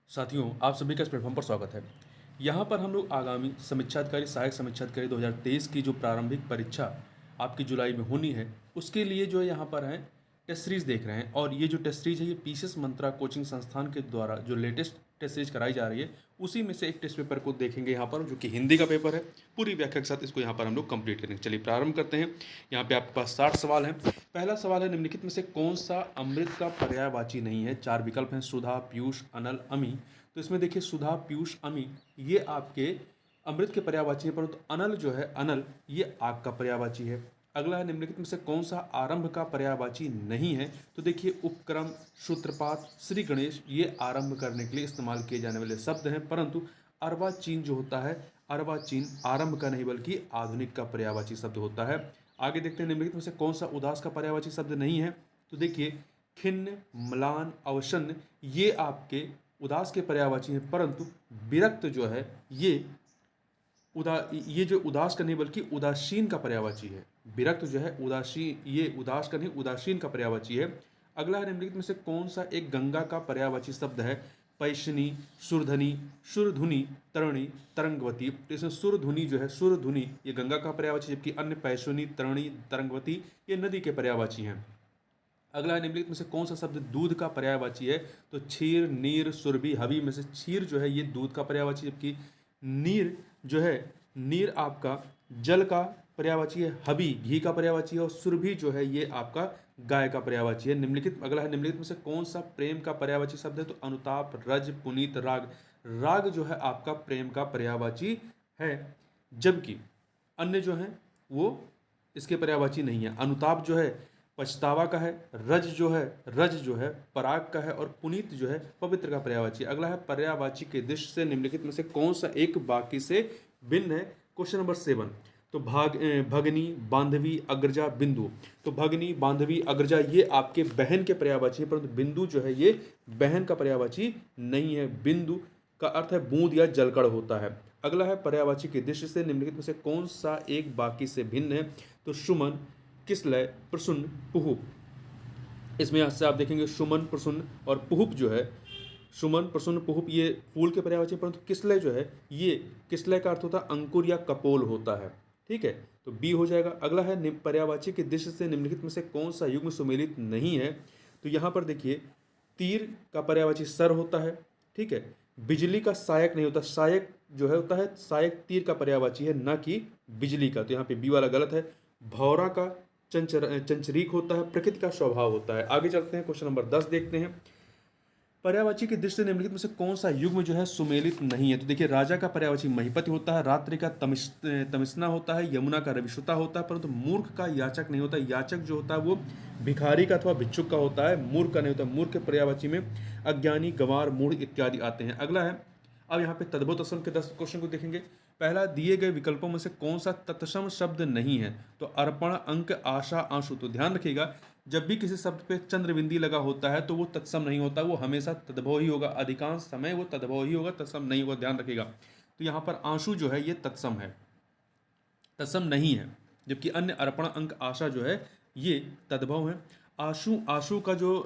साथियों, आप सभी का इस प्लेटफॉर्म पर स्वागत है। यहाँ पर हम लोग आगामी समीक्षाधिकारी सहायक समीक्षाधिकारी 2023 की जो प्रारंभिक परीक्षा आपकी जुलाई में होनी है, उसके लिए जो है यहाँ पर हैं टेस्ट सीरीज़ देख रहे हैं। और ये जो टेस्ट सीरीज़ है ये पीसीएस मंत्रा कोचिंग संस्थान के द्वारा जो लेटेस्ट टेस्ट सीरीज कराई जा रही है, उसी में से एक टेस्ट पेपर को देखेंगे यहाँ पर, जो कि हिंदी का पेपर है। पूरी व्याख्या के साथ इसको यहाँ पर हम लोग कंप्लीट करेंगे। चलिए प्रारंभ करते हैं। यहाँ पे आपके पास 60 सवाल हैं। पहला सवाल है, निम्नलिखित में से कौन सा अमृत का पर्यायवाची नहीं है। 4 विकल्प हैं, सुधा, पीयूष, अनल, अमी। तो इसमें देखिए सुधा, पीयूष, अमी ये आपके अमृत के पर्यायवाची है, परंतु अनल जो है, अनल ये आग का पर्यायवाची है। अगला है, निम्नलिखित में से कौन सा आरंभ का पर्यायवाची नहीं है। तो देखिए उपक्रम, सूत्रपात, श्री गणेश ये आरंभ करने के लिए इस्तेमाल किए जाने वाले शब्द हैं, परंतु अर्वाचीन जो होता है, अर्वाचीन आरंभ का नहीं बल्कि आधुनिक का पर्यायवाची शब्द होता है। आगे देखते हैं, निम्नलिखित में से कौन सा उदास का पर्यायवाची शब्द नहीं है। तो देखिए खिन्न, म्लान, अवसन्न ये आपके उदास के पर्यायवाची हैं, परंतु विरक्त जो है ये जो उदास का नहीं बल्कि उदासीन का पर्यायवाची है। विरक्त जो है उदासीन, ये उदास का नहीं उदासीन का पर्यायवाची है। अगला है, निम्नलिखित में से कौन सा एक गंगा का पर्यायवाची शब्द है। पैशनी, सुरधनी, सुरधुनी, तरणी, तरंगवती। तो इसमें सुरधुनी जो है, सुरधुनी ये गंगा का पर्यायवाची, जबकि अन्य पैशनी, तरणी, तरंगवती ये नदी के पर्यायवाची हैं। अगला है, निम्नलिखित में से कौन सा शब्द दूध का पर्यायवाची है। तो क्षीर, नीर, सुरभि, हवि में से क्षीर जो है ये दूध का पर्यायवाची, जबकि नीर जो है, नीर आपका जल का पर्यायवाची है, हवि घी का पर्यायवाची है, और सुरभि जो है ये आपका गाय का पर्यायवाची है। निम्नलिखित अगला है, निम्नलिखित में से कौन सा प्रेम का पर्यायवाची शब्द है। तो अनुताप, रज, पुनीत, राग। राग जो है आपका प्रेम का पर्यायवाची है, जबकि अन्य जो है वो इसके पर्यायवाची नहीं है। अनुताप जो है पछतावा का है, रज जो है पराग का है, और पुनीत जो है पवित्र का पर्यायवाची। अगला है, पर्यायवाची के दृष्टि से निम्नलिखित में से कौन सा एक बाकी से भिन्न है। Question number 7। तो भगनी, बांधवी, अग्रजा, बिंदु। तो भगनी, बांधवी, अग्रजा ये आपके बहन के पर्यायवाची है, परंतु बिंदु जो है ये बहन का पर्यायवाची नहीं है। बिंदु का अर्थ है बूंद या जलकण होता है। अगला है, पर्यायवाची की दृष्टि से निम्नलिखित में से कौन सा एक बाकी से भिन्न है। तो सुमन, किसलय, प्रसन्न, पुहुप। इसमें यहाँ से आप देखेंगे सुमन, प्रसन्न और पुहुप जो है, सुमन, प्रसन्न, पुहुप ये फूल के पर्यायवाची, परंतु किसलय जो है ये किसलय का अर्थ होता है अंकुर या कपोल होता है। ठीक है, तो बी हो जाएगा। अगला है, पर्यायवाची की दृष्टि से निम्नलिखित में से कौन सा युग्म सुमेलित नहीं है। तो यहाँ पर देखिए तीर का पर्यायवाची सर होता है। ठीक है, बिजली का सहायक नहीं होता, सहायक जो है होता है, सहायक तीर का पर्यायवाची है, ना कि बिजली का। तो यहाँ पे बी वाला गलत है। भौरा का चंचरीक होता है, प्रकृति का स्वभाव होता है। आगे चलते हैं, क्वेश्चन नंबर 10 देखते हैं। पर्यायवाची की दृष्टि से निम्नलिखित में से कौन सा युग्म जो है सुमेलित नहीं है। तो देखिए राजा का पर्यायवाची महिपति होता है, रात्रि का तमिस्ना होता है, यमुना का रविश्रुता होता है, परंतु मूर्ख का याचक नहीं होता। याचक जो होता है वो भिखारी का अथवा भिक्षुक का होता है, मूर्ख का नहीं होता। मूर्ख के पर्यायवाची में अज्ञानी, गंवार, मूढ़ इत्यादि आते हैं। अगला है, अब यहाँ पे तद्भव तत्सम के 10 क्वेश्चन को देखेंगे। पहला, दिए गए विकल्पों में से कौन सा तत्सम शब्द नहीं है। तो अर्पण, अंक, आशा, आंसू। तो ध्यान रखिएगा, जब भी किसी शब्द पे चंद्रबिंदी लगा होता है तो वो तत्सम नहीं होता, वो हमेशा तद्भव ही होगा। अधिकांश समय वो तद्भव ही होगा, तत्सम नहीं होगा, ध्यान रखिएगा। तो यहाँ पर आंसू जो है ये तत्सम है, तत्सम नहीं है, जबकि अन्य अर्पण, अंक, आशा जो है ये तद्भव है। आशु, आशु का जो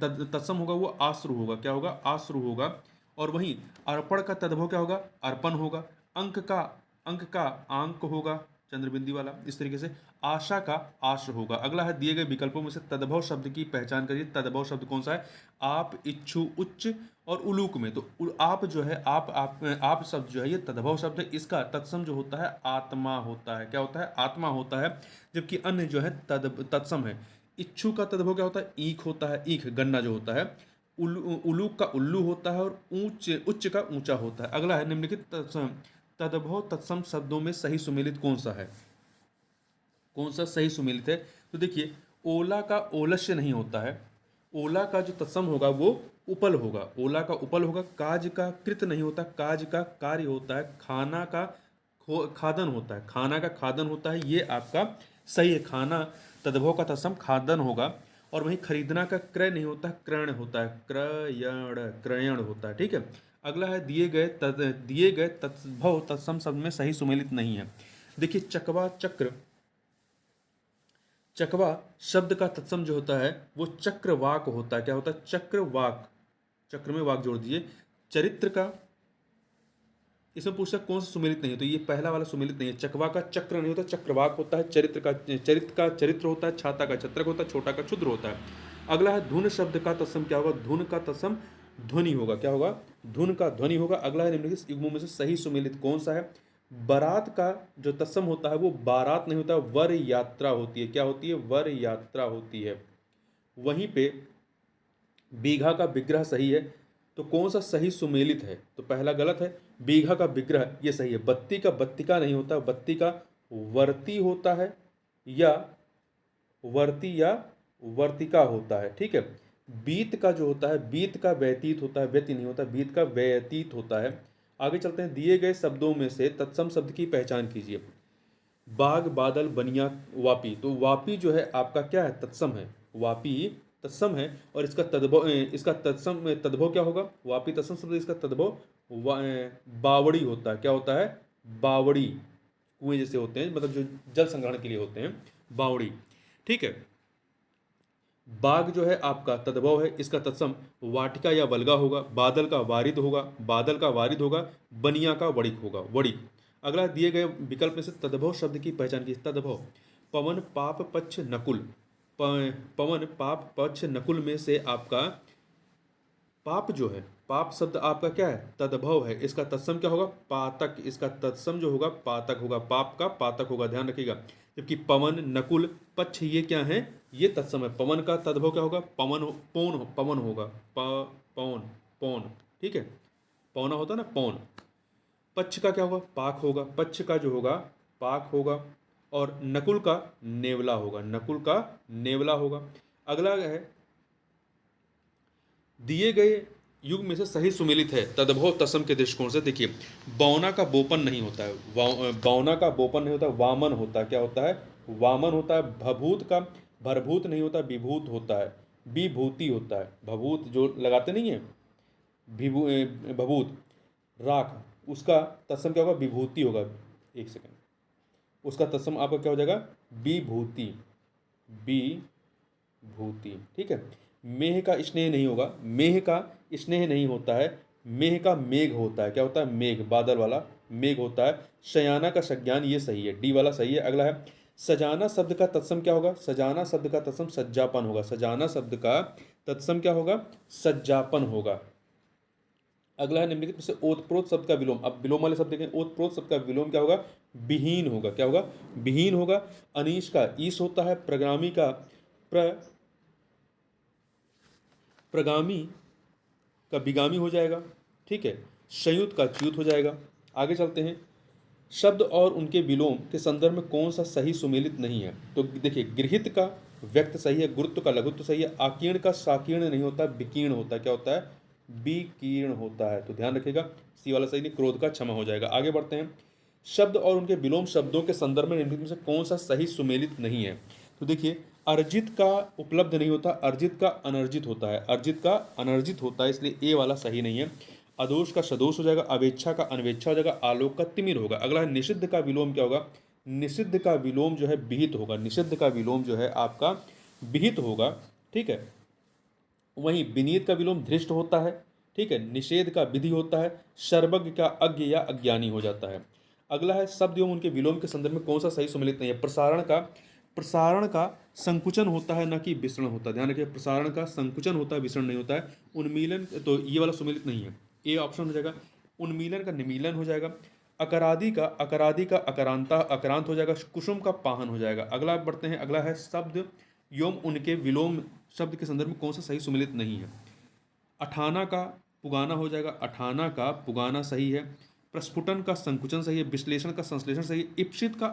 तत्सम होगा वो आश्रु होगा। क्या होगा, आश्रु होगा। और वहीं अर्पण का तद्भव क्या होगा, अर्पण होगा। अंक का आंक होगा, चंद्रबिंदी वाला। इस तरीके से आशा का आश्र होगा। अगला है, दिए गए विकल्पों में से तद्भव शब्द की पहचान करिए। तद्भव शब्द कौन सा है। आप, इच्छु, उच्च और उलूक में। तो आप जो है, आप शब्द जो है ये तद्भव शब्द है, इसका तत्सम जो होता है आत्मा होता है। क्या होता है, आत्मा होता है। जबकि अन्य जो है तत्सम है। इच्छु का तद्भव क्या होता है, ईख होता है, ईख गन्ना जो होता है। उलूक का उल्लू होता है, और उच्च का ऊंचा होता है। अगला है, निम्नलिखित तद्भव तत्सम शब्दों में सही सुमेलित कौन सा है, कौन सा सही सुमेलित है। तो देखिए ओला का ओलस्य नहीं होता है, ओला का जो तत्सम होगा वो उपल होगा, ओला का उपल होगा। काज का कृत नहीं होता, काज का कार्य होता है। खाना का खादन होता है, खाना का खादन होता है, ये आपका सही है। खाना तद्भव का तत्सम खादन होगा। और वहीं खरीदना का क्रय नहीं होता, क्रयण होता है, क्रयण होता है। ठीक है, अगला है, दिए गए तद्भव तत्सम शब्द में सही सुमेलित नहीं है। देखिए चकवा, चक्र, चकवा शब्द का तत्सम जो होता है वो चक्रवाक होता है। क्या होता है, चक्रवाक, चक्र में वाक जोड़ दीजिए। चरित्र का, इसमें पूछता कौन सा सुमेलित नहीं है, तो ये पहला वाला सुमेलित नहीं है। चकवा का चक्र नहीं होता, चक्रवाक होता है। चरित्र का चरित्र होता है। छाता का छत्रक होता है। छोटा का क्षुद्र होता है। अगला है धुन शब्द का तत्सम क्या होगा, धुन का तत्सम ध्वनि होगा, क्या होगा, धुन का ध्वनि होगा। अगला है निम्नलिखित युग्मों में से सही सुमेलित कौन सा है। बारात का जो तत्सम होता है वो बारात नहीं होता, वर यात्रा होती है। क्या होती है, वर यात्रा होती है। वहीं पे बीघा का विग्रह सही है, तो कौन सा सही सुमेलित है, तो पहला गलत है, बीघा का विग्रह ये सही है। बत्ती का बत्तिका नहीं होता, बत्ती का वर्ती होता है, या वर्ती या वर्तिका होता है, ठीक है। बीत का जो होता है, बीत का व्यतीत होता है, व्यति नहीं होता, बीत का व्यतीत होता है। आगे चलते हैं, दिए गए शब्दों में से तत्सम शब्द की पहचान कीजिए। बाग, बादल, बनिया, वापी, तो वापी जो है आपका क्या है, तत्सम है। वापी तत्सम है, और इसका तद्भव, इसका तत्सम तद्भव क्या होगा, वापी तत्सम शब्द, इसका तद्भव बावड़ी होता है। क्या होता है, बावड़ी, कुएं जैसे होते हैं, मतलब जो जल संग्रहण के लिए होते हैं, बावड़ी, ठीक है। बाग जो है आपका तद्भव है, इसका तत्सम वाटिका या वल्गा होगा। बादल का वारिद होगा, बादल का वारिद होगा। बनिया का वड़िक होगा, वड़िक। अगला दिए गए विकल्प में से तद्भव शब्द की पहचान की। तद्भव, पवन, पाप, पक्ष, नकुल। पवन, पाप, पक्ष, नकुल में से आपका पाप जो है, पाप शब्द आपका क्या है, तद्भव है। इसका तत्सम क्या होगा, पातक। इसका तत्सम जो होगा पातक होगा, पाप का पातक होगा, ध्यान रखिएगा। जबकि पवन, नकुल, पक्ष ये क्या है, ये तत्सम है। पवन का तद्भव क्या होगा, पवन, पवन होगा, पवन, पौन, ठीक है, पौना होता ना, पौन। पक्ष का क्या होगा, पाक होगा, पक्ष का जो होगा पाक होगा। और नकुल का नेवला होगा, नकुल का नेवला होगा। अगला है, दिए गए युग में से सही सुमेलित है तद्भव तत्सम के दृष्टिकोण से। देखिए, बौना का बोपन नहीं होता है, बौना का बोपन नहीं होता, वामन होता है। क्या होता है, वामन होता है। भभूत का भरभूत नहीं होता, विभूत होता है, विभूति होता है। भभूत जो लगाते नहीं है, भभूत, राख, उसका तत्सम क्या होगा, विभूति होगा। एक सेकंड, उसका तत्सम आपका क्या हो जाएगा, विभूति, विभूति, ठीक है। मेह का स्नेह नहीं होगा, मेह का स्नेह नहीं होता है, मेह का मेघ होता है। क्या होता है, मेघ, बादल वाला मेघ होता है। शयाना का संज्ञान, ये सही है, डी वाला सही है। अगला है, सजाना शब्द का तत्सम क्या होगा, सजाना शब्द का तत्सम सज्जापन होगा। सजाना शब्द का तत्सम क्या होगा, सज्जापन होगा। अगला है, निम्नलिखित में से ओतप्रोत शब्द का विलोम। अब विलोम वाले शब्द देखें, ओतप्रोत शब्द का विलोम क्या होगा, विहीन होगा। क्या होगा, विहीन होगा। अनीश का ईश होता है। प्रगामी का प्रगामी का बिगामी हो जाएगा, ठीक है। संयुत का च्युत हो जाएगा। आगे चलते हैं, शब्द और उनके विलोम के संदर्भ में कौन सा सही सुमेलित नहीं है, तो देखिए, गृहित का व्यक्त सही है, गुरुत्व का लघुत्व सही है। आकीर्ण का साकीर्ण नहीं होता, विकीर्ण होता है। क्या होता है, विकीर्ण होता है, तो ध्यान रखिएगा, सी वाला सही नहीं, क्रोध का क्षमा हो जाएगा। आगे बढ़ते हैं, शब्द और उनके विलोम शब्दों के संदर्भ में निम्नलिखित में से कौन सा सही सुमेलित नहीं है, तो देखिए, अर्जित का उपलब्ध नहीं होता, अर्जित का अनर्जित होता है, अर्जित का अनर्जित होता है, इसलिए ए वाला सही नहीं है। अदोष का सदोष हो जाएगा। अवेच्छा का अनवेच्छा हो जाएगा। आलोक का तिमिर होगा। अगला है, निषिद्ध का विलोम क्या होगा, निषिद्ध का विलोम जो है विहित होगा। निषिद्ध का विलोम जो है आपका विहित होगा, ठीक है। वहीं विनीत का विलोम धृष्ट होता है, ठीक है। निषेध का विधि होता है। सर्वज्ञ का अज्ञ या अज्ञानी हो जाता है। अगला है, शब्द एवं उनके विलोम के संदर्भ में कौन सा सही सुमेलित नहीं है, प्रसारण का संकुचन होता है, न कि विसरण होता है। ध्यान रखिए, प्रसारण का संकुचन होता है, विसरण नहीं होता है। उन्मीलन, तो ये वाला सुमेलित नहीं है, ए ऑप्शन हो जाएगा। उन्मीलन का निमीलन हो जाएगा। अकरादि का अकरांत हो जाएगा। कुसुम का पाहन हो जाएगा। अगला बढ़ते हैं, अगला है, शब्द एवं उनके विलोम शब्द के संदर्भ में कौन सा सही सुमेलित नहीं है। अठाना का पुगाना हो जाएगा। अठाना का पुगाना सही है। प्रस्फुटन का संकुचन सही है। विश्लेषण का संश्लेषण सही है। इप्सित का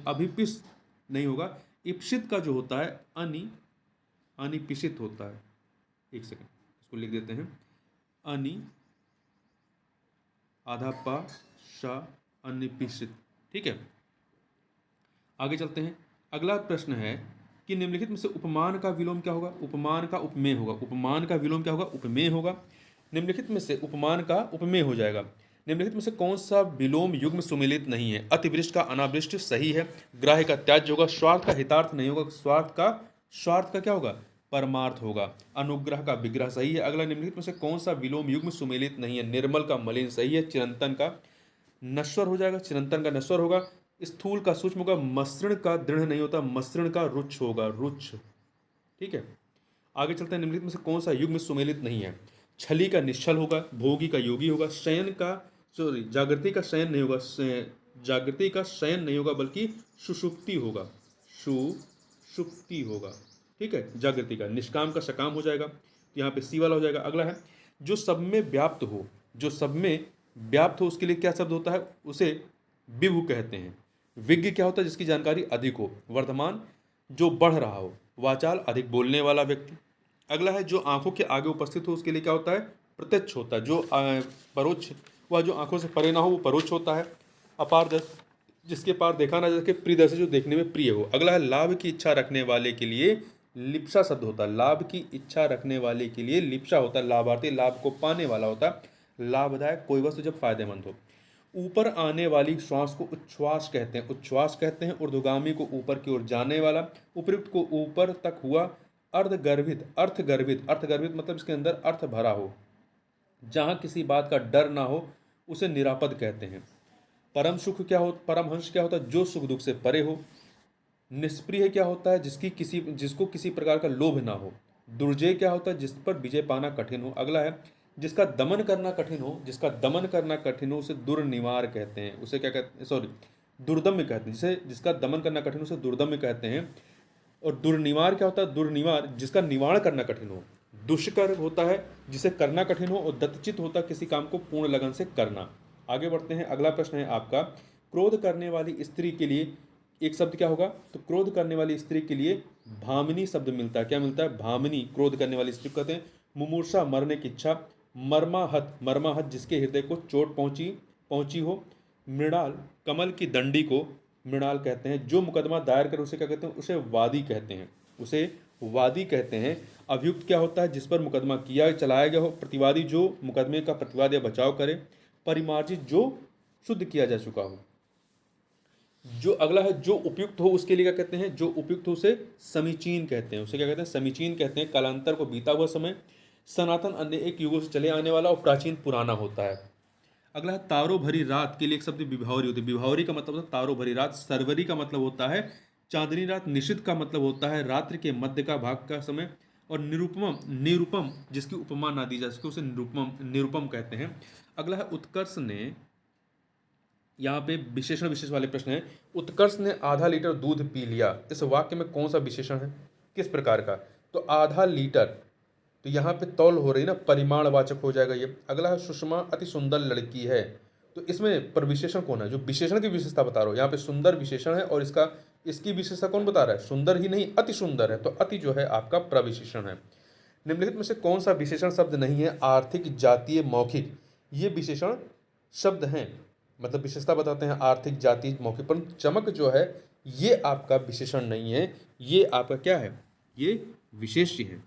अभिपिस नहीं होगा। इप्सित का जो होता है अनिपिसित होता है। एक सेकंड, इसको लिख देते हैं, अनि आधा पा शा अनिपिसित, ठीक है। आगे चलते हैं, अगला प्रश्न है कि निम्नलिखित में से उपमान का विलोम क्या होगा, उपमान का उपमेय होगा। उपमान का विलोम क्या होगा, उपमेय होगा। निम्नलिखित में से उपमान का उपमेय हो जाएगा। निम्नलिखित में से कौन सा विलोम युग्म सुमेलित नहीं है, अतिवृष्ट का अनावृष्ट सही है। ग्राह्य का त्याज्य होगा। स्वार्थ का हितार्थ नहीं होगा। स्वार्थ का क्या होगा, परमार्थ होगा। अनुग्रह का विग्रह सही है। अगला, निम्नलिखित में से कौन सा विलोम युग्म सुमेलित नहीं है? निर्मल का मलिन सही है। चिरंतन का नश्वर हो जाएगा, चिरंतन का नश्वर होगा। स्थूल का सूक्ष्म होगा। मसृण का दृढ़ नहीं होता, मसृण का रुच्छ होगा, रुच्छ। ठीक है, आगे चलते हैं। निम्नलिखित में से कौन सा युग्म सुमेलित नहीं है? छली का निश्चल होगा, भोगी का योगी होगा, शयन का सॉरी जागृति का शयन नहीं होगा, जागृति का शयन नहीं होगा बल्कि सुषुप्ति होगा, सुषुप्ति होगा। ठीक है, जागृति का। निष्काम का सकाम हो जाएगा, तो यहाँ पे सी वाला हो जाएगा। अगला है, जो सब में व्याप्त हो, जो सब में व्याप्त हो उसके लिए क्या शब्द होता है? उसे विभु कहते हैं। विज्ञ क्या होता है? जिसकी जानकारी अधिक हो। वर्धमान, जो बढ़ रहा हो। वाचाल, अधिक बोलने वाला व्यक्ति। अगला है, जो आंखों के आगे उपस्थित हो उसके लिए क्या होता है? प्रत्यक्ष होता है। जो परोक्ष, वह जो आंखों से परे ना हो वो परोक्ष होता है। अपारदर्श, जिसके पार देखा ना जा सके। प्रियदर्शी, जो देखने में प्रिय हो। अगला है, लाभ की इच्छा रखने वाले के लिए लिप्सा शब्द होता है। लाभ की इच्छा रखने वाले के लिए लिप्सा होता है। लाभार्थी लाभ को पाने वाला होता है। लाभदायक, कोई वस्तु जब फायदेमंद हो। ऊपर आने वाली श्वास को उच्छ्वास कहते हैं, उच्छ्वास कहते हैं। ऊर्ध्वगामी को ऊपर की ओर जाने वाला। उपयुक्त को ऊपर तक हुआ। अर्धगर्भित, अर्थगर्भित, अर्थगर्भित मतलब इसके अंदर अर्थ भरा हो, जहाँ किसी बात का डर ना हो, उसे निरापद कहते हैं। परम सुख क्या हो, परमहंस क्या होता है? जो सुख दुख से परे हो। निष्प्रिय क्या होता है? जिसको किसी प्रकार का लोभ ना हो। दुर्जय क्या होता है? जिस पर विजय पाना कठिन हो। अगला है, जिसका दमन करना कठिन हो, जिसका दमन करना कठिन हो उसे दुर्निवार कहते हैं। उसे क्या कहते हैं? सॉरी, दुर्दम्य कहते हैं। जिसका दमन करना कठिन हो उसे दुर्दम्य कहते हैं। और दुर्निवार क्या होता है? दुर्निवार, जिसका निवारण करना कठिन हो। दुष्कर होता है जिसे करना कठिन हो, और दत्तचित होता है किसी काम को पूर्ण लगन से करना। आगे बढ़ते हैं। अगला प्रश्न है आपका, क्रोध करने वाली स्त्री के लिए एक शब्द क्या होगा? तो क्रोध करने वाली स्त्री के लिए भामिनी शब्द मिलता है। क्या मिलता है? भामिनी। क्रोध करने वाली स्त्री कहते हैं। मुमूर्षा, मरने की इच्छा। मर्माहत, मर्माहत जिसके हृदय को चोट पहुंची हो। मृणाल, कमल की दंडी को मृणाल कहते हैं। जो मुकदमा दायर करे उसे क्या कहते हैं? उसे वादी कहते हैं, उसे वादी कहते हैं। अभियुक्त क्या होता है? जिस पर मुकदमा चलाया गया हो। प्रतिवादी, जो मुकदमे का प्रतिवाद या बचाव करे। परिमार्जित, जो शुद्ध किया जा चुका हो। जो अगला है, जो उपयुक्त हो उसके लिए क्या कहते हैं? जो उपयुक्त हो उसे समीचीन कहते हैं, उसे क्या कहते हैं? समीचीन कहते हैं। कालांतर को बीता हुआ समय। सनातन, अन्य एक युगों से चले आने वाला, और प्राचीन पुराना होता है। अगला है, तारो भरी रात के लिए एक शब्द विभावरी होती है। विभावरी का मतलब होता है तारो भरी रात। सरवरी का मतलब होता है चांदनी रात। निशित का मतलब होता है रात्रि के मध्य का भाग का समय। और निरुपम, निरुपम जिसकी उपमा ना दी जा सके उसे निरुपम कहते हैं। अगला है, उत्कर्ष ने, यहाँ पे विशेषण विशेष वाले प्रश्न है। उत्कर्ष ने आधा लीटर दूध पी लिया, इस वाक्य में कौन सा विशेषण है? किस प्रकार का? तो आधा लीटर, तो यहाँ पे तौल हो रही ना, परिमाणवाचक हो जाएगा ये। अगला है, सुषमा अति सुंदर लड़की है, तो इसमें प्रविशेषण कौन है? जो विशेषण की विशेषता बता रहा हूँ, यहाँ पे सुंदर विशेषण है, और इसकी विशेषता कौन बता रहा है? सुंदर ही नहीं, अति सुंदर है, तो अति जो है आपका प्रविशेषण है। निम्नलिखित में से कौन सा विशेषण शब्द नहीं है? आर्थिक, जातीय, मौखिक, ये विशेषण शब्द हैं, मतलब विशेषता बताते हैं आर्थिक, जातीय, मौखिक। पर चमक जो है ये आपका विशेषण नहीं है, ये आपका क्या है? ये विशेष्य है।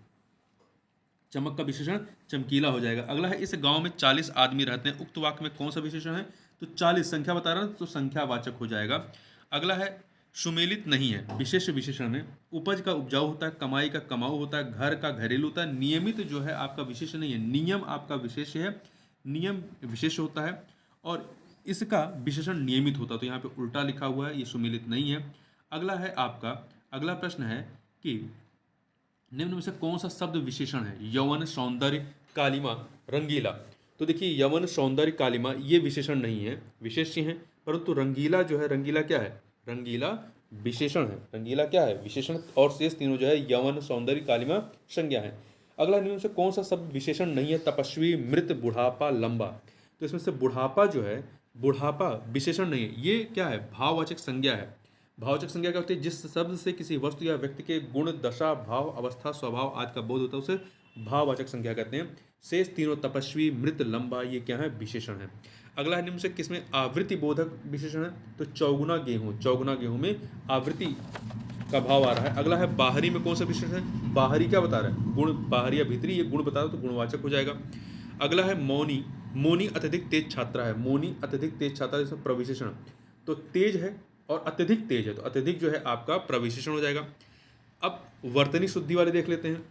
चमक का विशेषण चमकीला हो जाएगा। अगला है, इस गांव में 40 आदमी रहते हैं, उक्त वाक्य में कौन सा विशेषण है? तो 40 संख्या बता रहा है तो संख्यावाचक हो जाएगा। अगला है, सुमेलित नहीं है, विशेष विशेषण में। उपज का उपजाऊ होता है, कमाई का कमाऊ होता है, घर का घरेलू होता है। नियमित जो है आपका विशेष नहीं है, नियम आपका विशेष है, नियम विशेष होता है, और इसका विशेषण नियमित होता है, तो यहाँ पे उल्टा लिखा हुआ है, ये सुमेलित नहीं है। अगला है आपका, अगला प्रश्न है कि निम्न में से कौन सा शब्द विशेषण है? यौवन, सौंदर्य, कालिमा, रंगीला। तो देखिए, यौवन, सौंदर्य, कालिमा ये विशेषण नहीं है, विशेष्य हैं, परंतु रंगीला जो है, रंगीला क्या है? रंगीला विशेषण है। रंगीला क्या है? विशेषण, और शेष तीनों जो है यौवन, सौंदर्य, कालिमा संज्ञा है। अगला, निम्न में से कौन सा शब्द विशेषण नहीं है? तपस्वी, मृत, बुढ़ापा, लंबा। तो इसमें से बुढ़ापा जो है, बुढ़ापा विशेषण नहीं है, ये क्या है? भाववाचक संज्ञा है। भाववाचक संज्ञा क्या होती है? जिस शब्द से किसी वस्तु या व्यक्ति के गुण, दशा, भाव, अवस्था, स्वभाव आदि का बोध होता है उसे भाववाचक संज्ञा कहते हैं। शेष तीनों, तपस्वी, मृत, लंबा, ये क्या है? विशेषण है। अगला है, निम्न से किसमें आवृत्ति बोधक विशेषण है? तो चौगुना गेहूं, चौगुना गेहूं में आवृत्ति का भाव आ रहा है। अगला है, बाहरी में कौन सा विशेषण है? बाहरी क्या बता रहा है? गुण, बाहरी या भीतरी, ये गुण बता रहा है तो गुणवाचक हो जाएगा। अगला है, मौनी, मौनी अत्यधिक तेज छात्रा है, मौनी अत्यधिक तेज छात्रा, इसमें प्रविशेषण, तो तेज है और अत्यधिक तेज है, तो अत्यधिक जो है आपका प्रविशेषण हो जाएगा। अब वर्तनी शुद्धि वाले देख लेते हैं।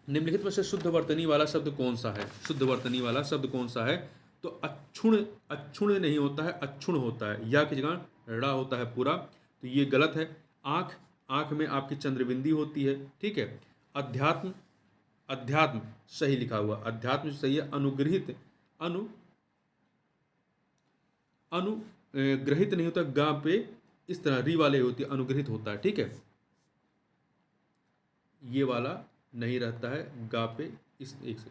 निम्नलिखित में से शुद्ध वर्तनी वाला शब्द कौन सा है? शुद्ध वर्तनी वाला शब्द कौन सा है? तो अक्षुण, अक्षुण नहीं होता है, अक्षुण होता है, या की जगह ड़ा होता है पूरा, तो ये गलत है। आँख, आँख में आपकी चंद्रबिंदी होती है, ठीक है। अध्यात्म, अध्यात्म सही लिखा हुआ, अध्यात्म सही है। अनुग्रहित, अनु अनुग्रहित नहीं होता, गा पे इस तरह री वाले होती है, अनुग्रहित होता है, ठीक है। ये वाला नहीं रहता है, गा पे इस एक से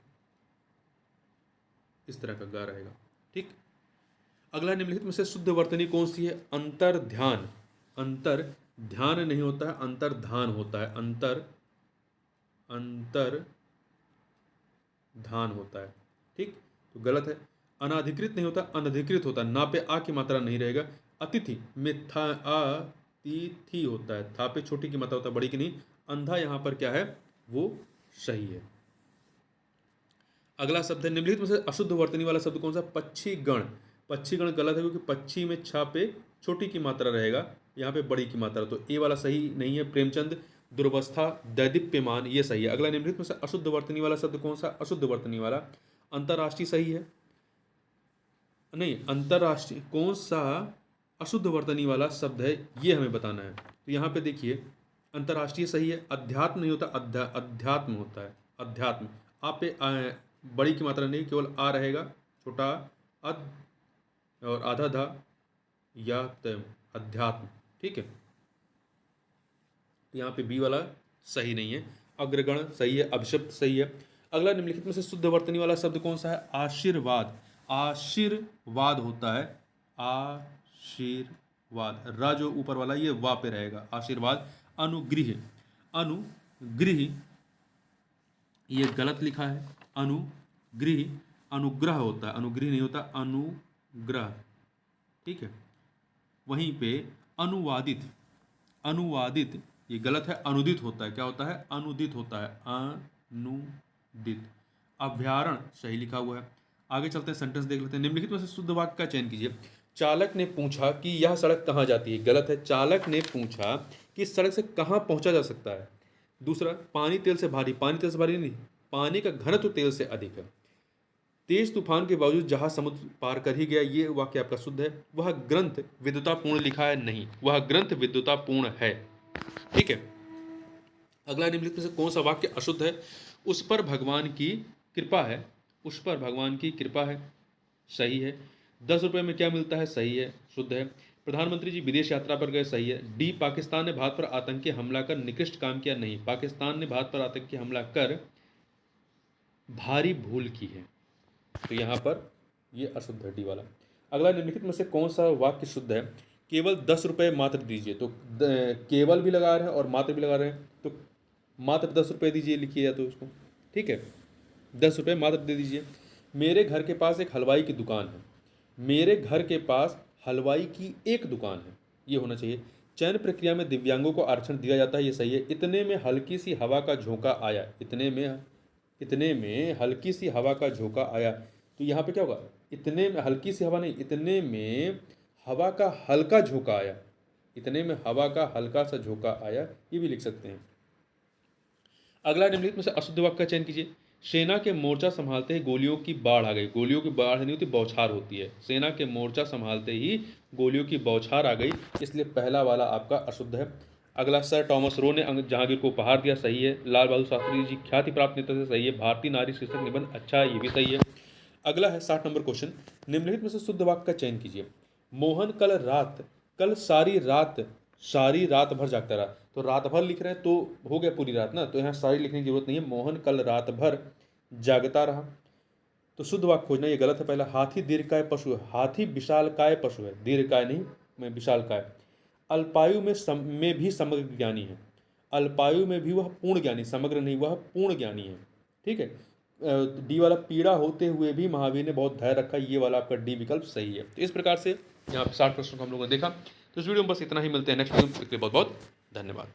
इस तरह का गा रहेगा, ठीक। अगला, निम्नलिखित में से शुद्ध वर्तनी कौन सी है? अंतर ध्यान, अंतर ध्यान नहीं होता है, अंतर्धान होता है, अंतर धान होता है, ठीक, तो गलत है। अनाधिकृत नहीं होता, अनधिकृत होता है, ना पे आ की मात्रा नहीं रहेगा। अतिथि में था, अतिथि होता है, था पे छोटी की मात्रा होता है, बड़ी की नहीं। अंधा यहाँ पर क्या है, वो सही है। अगला शब्द है, निम्नलिखित में से अशुद्ध वर्तनी वाला शब्द कौन सा? पक्षीगण, पक्षीगण गलत है, क्योंकि पक्षी में छा पे छोटी की मात्रा रहेगा, यहाँ पे बड़ी की मात्रा, तो ए वाला सही नहीं है। प्रेमचंद, दुर्वस्था, दैदीप्यमान, ये सही है। अगला, निम्नलिखित में से अशुद्ध वर्तनी वाला शब्द कौन सा? अशुद्ध वर्तनी वाला अंतर्राष्ट्रीय सही है, नहीं, अंतर्राष्ट्रीय कौन सा अशुद्ध वर्तनी वाला शब्द है, ये हमें बताना है। तो यहाँ पे देखिए, अंतर्राष्ट्रीय सही है। अध्यात्म नहीं होता, अध्यात्म होता है, अध्यात्म। आप पे बड़ी की मात्रा नहीं, केवल आ रहेगा, छोटा अध और आधा धा या त, अध्यात्म, ठीक है। तो यहाँ पे बी वाला सही नहीं है। अग्रगण सही है, अभिशप्त सही है। अगला, निम्नलिखित में से शुद्ध वर्तनी वाला शब्द कौन सा है? आशीर्वाद, आशीर्वाद होता है, आशीर्वाद, रा जो ऊपर वाला ये वा पे रहेगा, आशीर्वाद। अनुगृह, अनुगृह ये गलत लिखा है, अनुगृह अनुग्रह होता है, अनुगृह नहीं होता, अनुग्रह, ठीक है। वहीं पे अनुवादित, अनुवादित ये गलत है, अनुदित होता है, क्या होता है? अनुदित होता है, अनुदित। अभ्यारण सही लिखा हुआ है। आगे चलते हैं, सेंटेंस देख लेते हैं। निम्नलिखित में से शुद्ध वाक्य का चयन कीजिए। चालक ने पूछा कि यह सड़क कहाँ जाती है, गलत है। चालक ने पूछा कि इस सड़क से कहाँ पहुंचा जा सकता है। दूसरा, पानी तेल से भारी, पानी तेल से भारी नहीं, पानी का घनत्व तेल से अधिक है। तेज तूफान के बावजूद जहाज समुद्र पार कर ही गया, ये वाक्य आपका शुद्ध है। वह ग्रंथ विद्युतापूर्ण लिखा है, नहीं, वह ग्रंथ विद्युतापूर्ण है, ठीक है। अगला, निम्नलिखित में से कौन सा वाक्य अशुद्ध है? उस पर भगवान की कृपा है, उस पर भगवान की कृपा है, सही है। 10 रुपये में क्या मिलता है, सही है, शुद्ध है। प्रधानमंत्री जी विदेश यात्रा पर गए, सही है। डी, पाकिस्तान ने भारत पर आतंकी हमला कर निकृष्ट काम किया, नहीं, पाकिस्तान ने भारत पर आतंकी हमला कर भारी भूल की है, तो यहाँ पर ये अशुद्ध है, डी वाला। अगला, निम्नलिखित में से कौन सा वाक्य शुद्ध है? केवल 10 रुपये मात्र दीजिए, तो केवल भी लगा रहे हैं और मात्र भी लगा रहे हैं, तो मात्र 10 रुपये दीजिए लिखिए, या तो उसको, ठीक है, 10 रुपये मात्र दे दीजिए। मेरे घर के पास एक हलवाई की दुकान है, मेरे घर के पास हलवाई की एक दुकान है, ये होना चाहिए। चयन प्रक्रिया में दिव्यांगों को आरक्षण दिया जाता है, ये सही है। इतने में हल्की सी हवा का झोंका आया, इतने में हल्की सी हवा का झोंका आया, तो यहाँ पे क्या होगा? इतने में हल्की सी हवा नहीं, इतने में हवा का हल्का झोंका आया, इतने में हवा का हल्का सा झोंका आया, ये भी लिख सकते हैं। अगला, निम्नलिखित में से अशुद्ध वाक्य का चयन कीजिए। सेना के मोर्चा संभालते ही गोलियों की बाढ़ आ गई, गोलियों की बाढ़ नहीं होती, बौछार होती है। सेना के मोर्चा संभालते ही गोलियों की बौछार आ गई, इसलिए पहला वाला आपका अशुद्ध है। अगला, सर टॉमस रो ने जहांगीर को उपहार दिया, सही है। लाल बहादुर शास्त्री जी ख्याति प्राप्त नेता थे, सही है। भारतीय नारी शीर्षक निबंध अच्छा है, ये भी सही है। अगला है 60 नंबर क्वेश्चन। निम्नलिखित में से शुद्ध वाक्य का चयन कीजिए। मोहन कल सारी रात भर जागता रहा, तो रात भर लिख रहे हैं तो हो गया पूरी रात ना, तो यहाँ सारी लिखने की जरूरत नहीं है। मोहन कल रात भर जागता रहा, तो शुद्ध वाक्य खोजना, ये गलत है। पहला, हाथी दीर्घकाय पशु है, हाथी विशालकाय पशु है, दीर्घकाय नहीं, मैं विशालकाय। अल्पायु में भी समग्र ज्ञानी है, अल्पायु में भी वह पूर्ण ज्ञानी, समग्र नहीं, वह पूर्ण ज्ञानी है, ठीक है। डी वाला, पीड़ा होते हुए भी महावीर ने बहुत धैर्य रखा, ये वाला आपका डी विकल्प सही है। तो इस प्रकार से यहाँ पे 60 प्रश्नों को हम लोगों ने देखा। तो इस वीडियो में बस इतना ही, मिलते हैं नेक्स्ट वीडियो में, बहुत बहुत धन्यवाद।